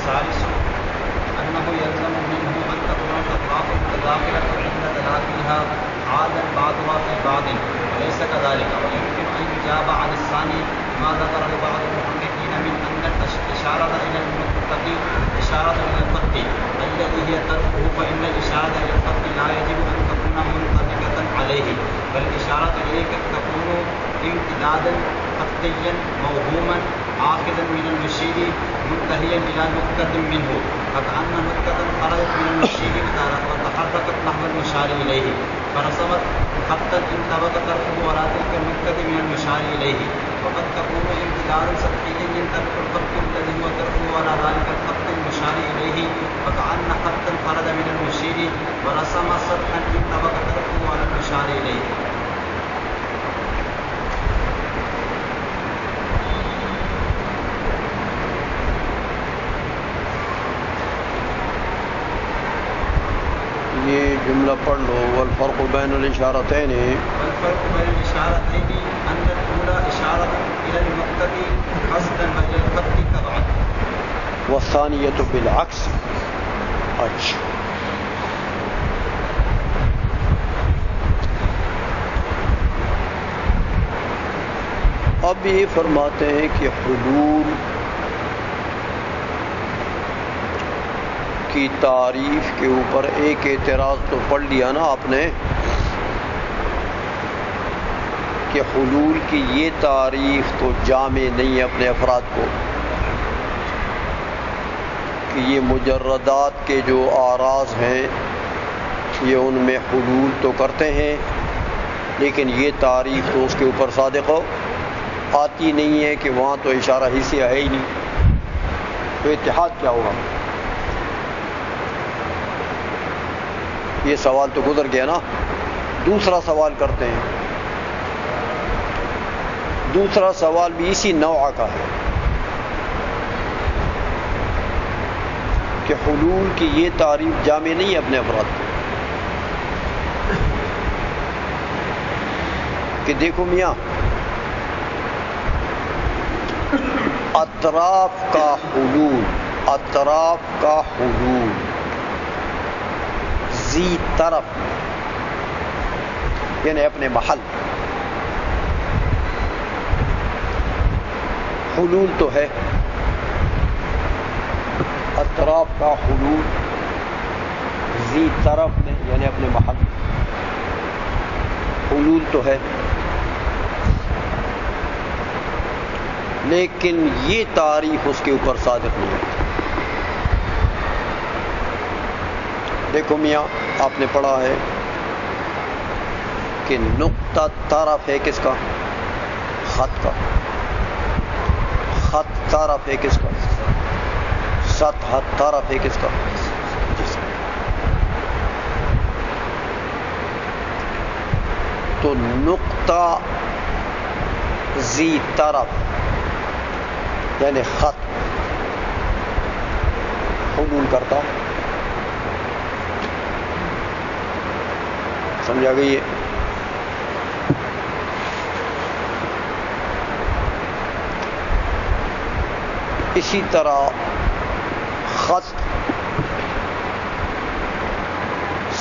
الثالث أنه يلزم منه أن تكون الأطراف متداخلة عند تداخلها عادا بعضها في بعض وليس كذلك. ويمكن أن يجاب عن الثاني ما ذكره بعض المحققين من أن الإشارة إلى المتقي إشارة إلى الخط الذي هي تركه، فإن الإشارة إلى الخط لا يجب أن تكون منطبقة عليه، بل الإشارة إليه قد تكون امتدادا خطيا موهوما آخذا من المشير منتهيا إلى نقطة منه، فكأن نقطة خرجت من المشير وتحركت نحو المشار إليه فرسمت خطا انطبق طرفه على تلك النقطة من المشار إليه. وقد تكون امتدادا سطحيا ينطبق الخط الذي هو طرفه على ذلك الخط المشار إليه، فكأن خطا خرج من المشير ورسم سطحا انطبق طرفه على المشار إليه. یہ جملہ پڑھ لو. والفرق بین الاشارتین والفرق بین الاشارتین ان الاولى اشارۃ الی المقتدی قصدا والى الخط تبعا والثانیۃ بالعکس. اچھا اب یہ فرماتے ہیں کہ حلول کی تعریف کے اوپر ایک اعتراض تو پڑھ لیا نا آپ نے کہ حلول کی یہ تعریف تو جامع نہیں ہے اپنے افراد کو، کہ یہ مجردات کے جو آراز ہیں یہ ان میں حلول تو کرتے ہیں، لیکن یہ تعریف تو اس کے اوپر صادق ہو آتی نہیں ہے کہ وہاں تو اشارہ حصہ ہے ہی نہیں، تو اتحاد کیا ہوگا؟ یہ سوال تو گزر گیا نا. دوسرا سوال کرتے ہیں. دوسرا سوال بھی اسی نوع کا ہے کہ حلول کی یہ تعریف جامع نہیں ہے اپنے افراد کو، کہ دیکھو میاں اطراف کا حلول، اطراف کا حلول ذی طرف یعنی اپنے محل، حلول تو ہے. اطراف کا حلول ذی طرف میں یعنی اپنے محل، حلول تو ہے، لیکن یہ تعریف اس کے اوپر صادق نہیں ہے. دیکھو میاں آپ نے پڑھا ہے کہ نقطہ طرف ہے کس کا؟ خط کا. خط طرف ہے کس کا؟ سطح طرف ہے کس کا؟ جسم. تو نقطہ ذی طرف یعنی خط حلول کرتا، سمجھا گئی ہے؟ اسی طرح خط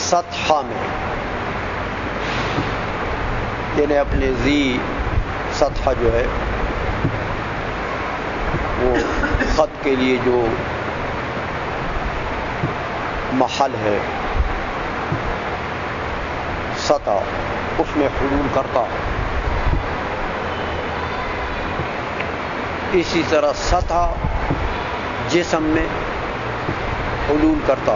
سطح میں یعنی اپنے ذی سطح جو ہے وہ خط کے لیے جو محل ہے سطح اس میں حلول کرتا. اسی طرح سطح جسم میں حلول کرتا.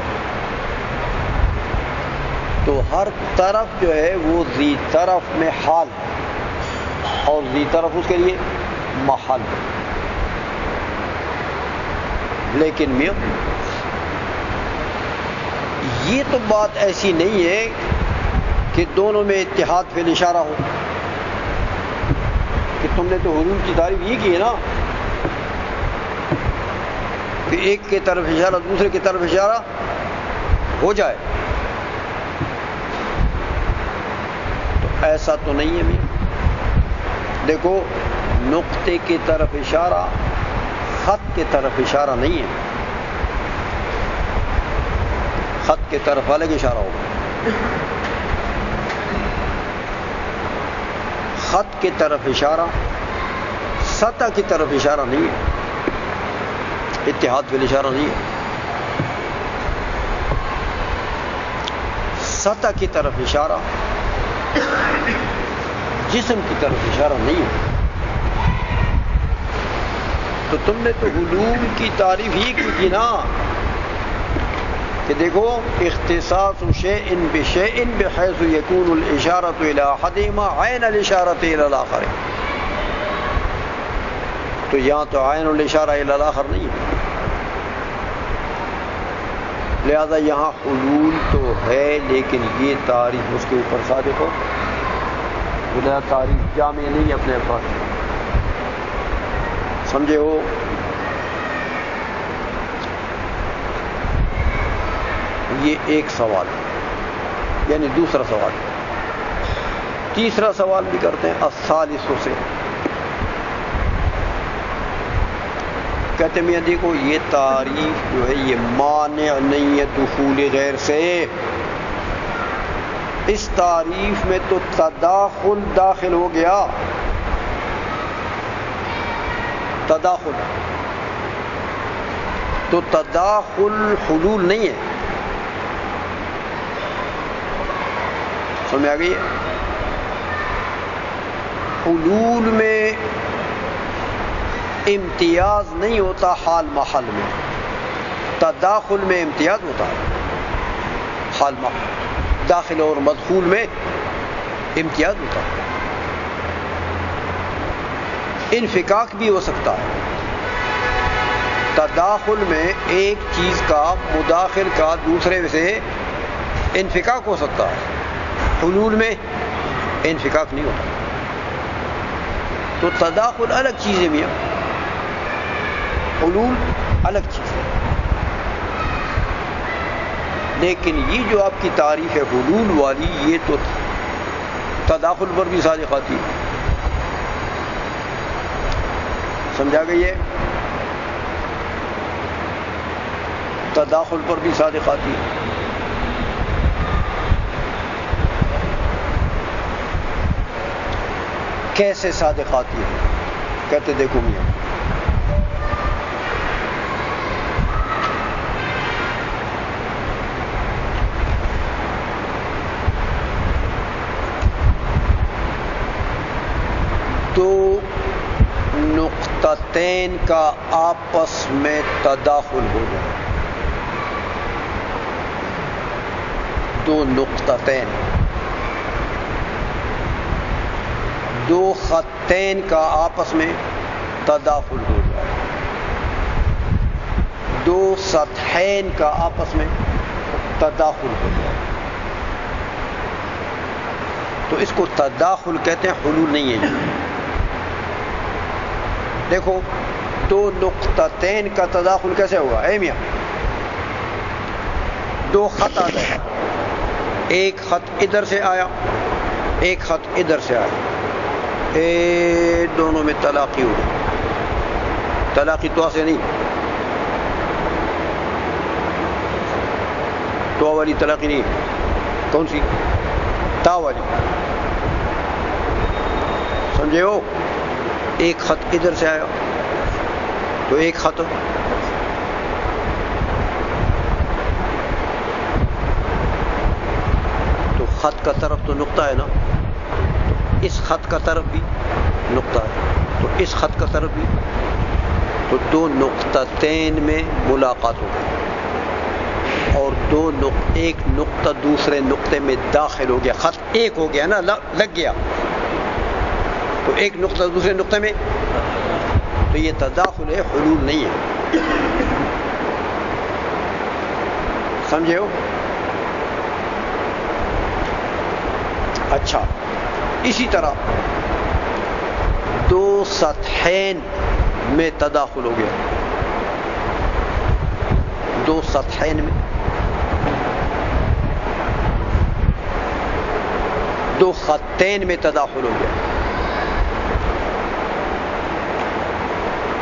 تو ہر طرف جو ہے وہ ذی طرف میں حال ہے اور ذی طرف اس کے لیے محل. لیکن یہ تو بات ایسی نہیں ہے کہ دونوں میں اتحاد فی الاشارہ ہو، کہ تم نے تو حلول کی تعریف یہ کی ہے نا کہ ایک کی طرف اشارہ دوسرے کی طرف اشارہ ہو جائے، تو ایسا تو نہیں ہے میاں. دیکھو نقطے کی طرف اشارہ خط کی طرف اشارہ نہیں ہے. خط کی طرف الگ اشارہ ہوگا. خط کی طرف اشارہ سطح کی طرف اشارہ نہیں ہے، اتحاد کے اشارہ نہیں ہے. سطح کی طرف اشارہ جسم کی طرف اشارہ نہیں ہے. تو تم نے تو علوم کی تعریف ہی کی نا کہ دیکھو اختصاص شیء بشیء بحیث یکون الاشارۃ الی احدہما عین الاشارۃ الی الاخر. تو یہاں تو عین الاشارہ الی الاخر نہیں ہے، لہذا یہاں حلول تو ہے لیکن یہ تعریف اس کے اوپر صادق ہو. بلا تعریف جامع نہیں اپنے پاس. سمجھے ہو؟ یہ ایک سوال یعنی دوسرا سوال. تیسرا سوال بھی کرتے ہیں الثالث سے. کہتے ہیں دیکھو یہ تعریف جو ہے یہ مانع نہیں ہے دخول غیر سے. اس تعریف میں تو تداخل داخل ہو گیا. تداخل تو تداخل حلول نہیں ہے. سمجھ آ گئی ہے؟ حلول میں امتیاز نہیں ہوتا حال محل میں، تداخل میں امتیاز ہوتا ہے حال محل. داخل اور مدخول میں امتیاز ہوتا ہے. انفکاک بھی ہو سکتا ہے. تداخل میں ایک چیز کا مداخل کا دوسرے سے انفکاک ہو سکتا ہے. حلول میں انفکاک نہیں ہوتا. تو تداخل الگ چیز ہے میاں، حلول الگ چیز ہے. لیکن یہ جو آپ کی تعریف ہے حلول والی یہ تو تداخل پر بھی صادق آتی ہے. سمجھا گئی ہے؟ تداخل پر بھی صادق آتی ہے. کیسے صادق آتی ہے؟ کہتے دیکھو میاں دو نقطتین کا آپس میں تداخل ہو جائے. دو نقطتین، دو خطین کا آپس میں تداخل ہو جائے. دو سطحین کا آپس میں تداخل ہو جائے. تو اس کو تداخل کہتے ہیں، حلول نہیں ہے. دیکھو دو نقطتین کا تداخل کیسے ہوگا؟ اے میاں دو خط آ گئے، ایک خط ادھر سے آیا ایک خط ادھر سے آیا، دونوں میں تلاقی ہو گئی. تلاقی تو سے نہیں، تو والی تلاقی نہیں. کون سی؟ تا والی. سمجھے ہو؟ ایک خط ادھر سے آیا تو ایک خط تو خط کا طرف تو نقطہ ہے نا، اس خط کا طرف بھی نقطہ ہے، تو اس خط کا طرف بھی. تو دو نقطتین میں ملاقات ہو گئی اور ایک نقطہ دوسرے نقطے میں داخل ہو گیا. خط ایک ہو گیا نا، لگ گیا. تو ایک نقطہ دوسرے نقطے میں، تو یہ تداخل ہے، حلول نہیں ہے. سمجھے ہو؟ اچھا اسی طرح دو سطحین میں تداخل ہو گیا. دو سطحین میں، دو خطین میں تداخل ہو گیا.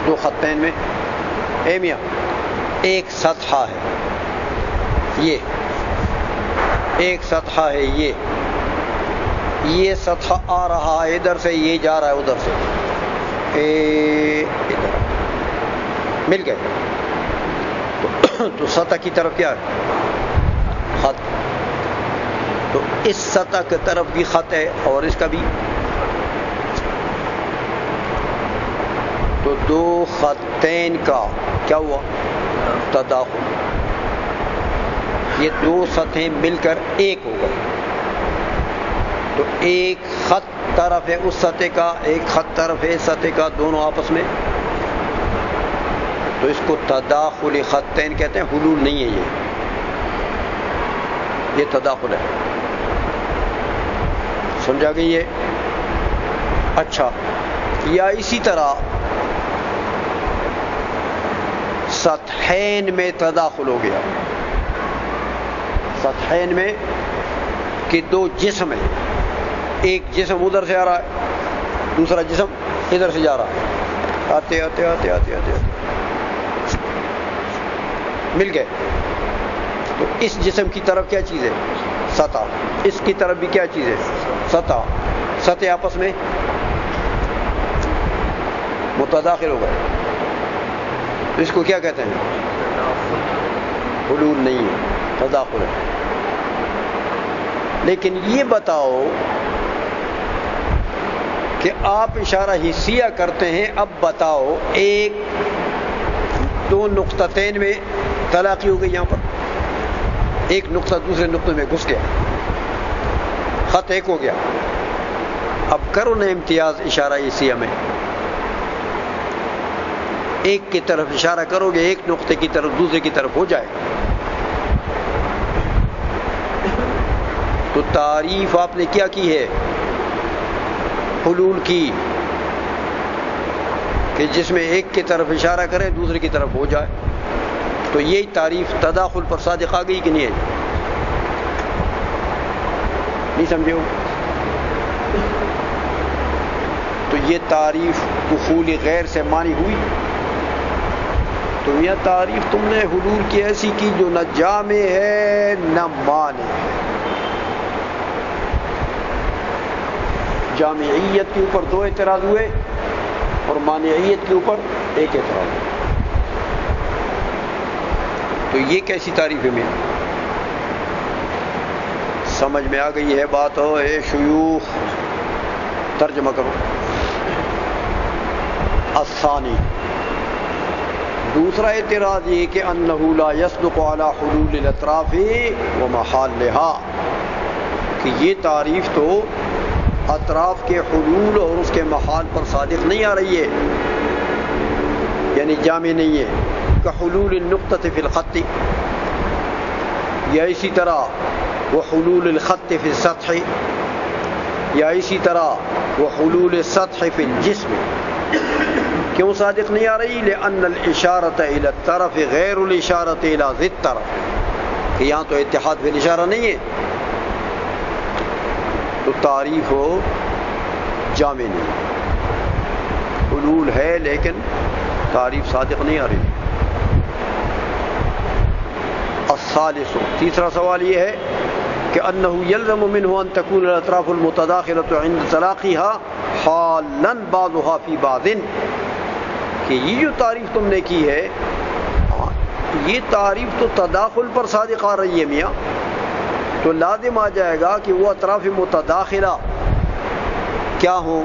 دو خطین میں، اے میاں ایک سطح ہے یہ ایک سطح ہے یہ سطح آ رہا ہے ادھر سے، یہ جا رہا ہے ادھر سے، ادھر مل گئے تو سطح کی طرف کیا ہے؟ خط. تو اس سطح کی طرف بھی خط ہے اور اس کا بھی. تو دو خطین کا کیا ہوا؟ تداخل. یہ دو سطحیں مل کر ایک ہو گئی. تو ایک خط طرف ہے اس سطح کا، ایک خط طرف ہے اس سطح کا، دونوں آپس میں. تو اس کو تداخل خطین کہتے ہیں، حلول نہیں ہے یہ تداخل ہے. سمجھا گئی یہ؟ اچھا، یا اسی طرح سطحین میں تداخل ہو گیا. سطحین میں کہ دو جسم ہیں، ایک جسم ادھر سے آ رہا ہے، دوسرا جسم ادھر سے جا رہا ہے، آتے آتے آتے آتے آتے آتے مل گئے. تو اس جسم کی طرف کیا چیز ہے؟ سطح. اس کی طرف بھی کیا چیز ہے؟ سطح. سطح آپس میں متداخل ہو گئے. اس کو کیا کہتے ہیں؟ حلول نہیں ہے، تداخل ہے. لیکن یہ بتاؤ کہ آپ اشارہ حسیہ کرتے ہیں، اب بتاؤ ایک دو نقطتین میں تلاقی ہو گئی، یہاں پر ایک نقطہ دوسرے نقطے میں گھس گیا، خط ایک ہو گیا. اب کرو نا امتیاز اشارہ حسیہ میں، ایک کی طرف اشارہ کرو گے، ایک نقطے کی طرف دوسرے کی طرف ہو جائے. تو تعریف آپ نے کیا کی ہے؟ حلول کی، کہ جس میں ایک کی طرف اشارہ کرے دوسرے کی طرف ہو جائے. تو یہی تعریف تداخل پر صادق آ گئی کہ نہیں ہے؟ نہیں سمجھے ہو؟ تو یہ تعریف دخول غیر سے مانی ہوئی. تو یہ تعریف تم نے حلول کی ایسی کی جو نہ جامع ہے نہ مانع ہے. جامعیت کے اوپر دو اعتراض ہوئے اور مانعیت کے اوپر ایک اعتراض ہوئے. تو یہ کیسی تعریف ہے؟ میں سمجھ میں آ گئی ہے بات؟ ہو اے شیوخ ترجمہ کرو. الثانی، دوسرا اعتراض یہ کہ انہ لا یصدق علی حلول الاطراف ومحالها، کہ یہ تعریف تو اطراف کے حلول اور اس کے محال پر صادق نہیں آ رہی ہے، یعنی جامع نہیں ہے. کحلول النقطة فی الخط، یا اسی طرح وحلول الخط فی السطح، یا اسی طرح وحلول السطح فی الجسم. کیوں صادق نہیں آ رہی؟ لأن الاشارة الى الطرف غیر الاشارة الى ذی الطرف، کہ یہاں تو اتحاد فی الاشارہ نہیں ہے. تو تعریف ہو جامع نہیں، حلول ہے لیکن تعریف صادق نہیں آ رہی. الثالث، تیسرا سوال یہ ہے کہ انہ یلزم منہ ان تکون الاطراف المتداخلۃ عند تلاقیها حالا بعضها فی بعض، کہ یہ جو تعریف تم نے کی ہے یہ تعریف تو تداخل پر صادق آ رہی ہے میاں. تو لازم آ جائے گا کہ وہ اطراف متداخلہ کیا ہوں؟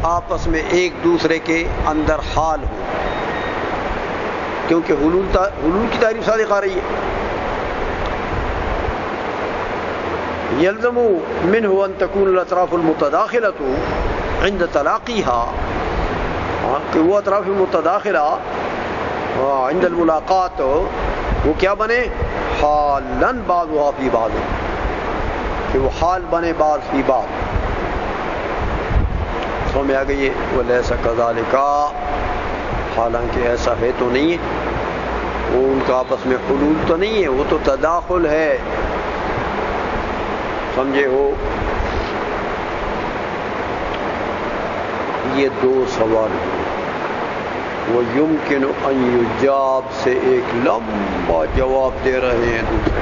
آپس میں ایک دوسرے کے اندر حال ہوں، کیونکہ حلول کی تعریف صادق آ رہی ہے. یلزم منہ ان تکون الاطراف المتداخلۃ عند تلاقیها، کہ وہ اطراف متداخلہ عند الملاقات وہ کیا بنے؟ حالا بعضها فی بعض، کہ وہ حال بنے بعض فی بعض. سمجھ میں آ گئی ہے؟ ولیس کذالک، حالانکہ ایسا ہے تو نہیں ہے، وہ ان کا آپس میں حلول تو نہیں ہے، وہ تو تداخل ہے. سمجھے ہو؟ یہ دو سوال ہوئے. وَيُمْكِنُ أَن يُجَابَ سے ایک لمبا جواب دے رہے ہیں دوسرے.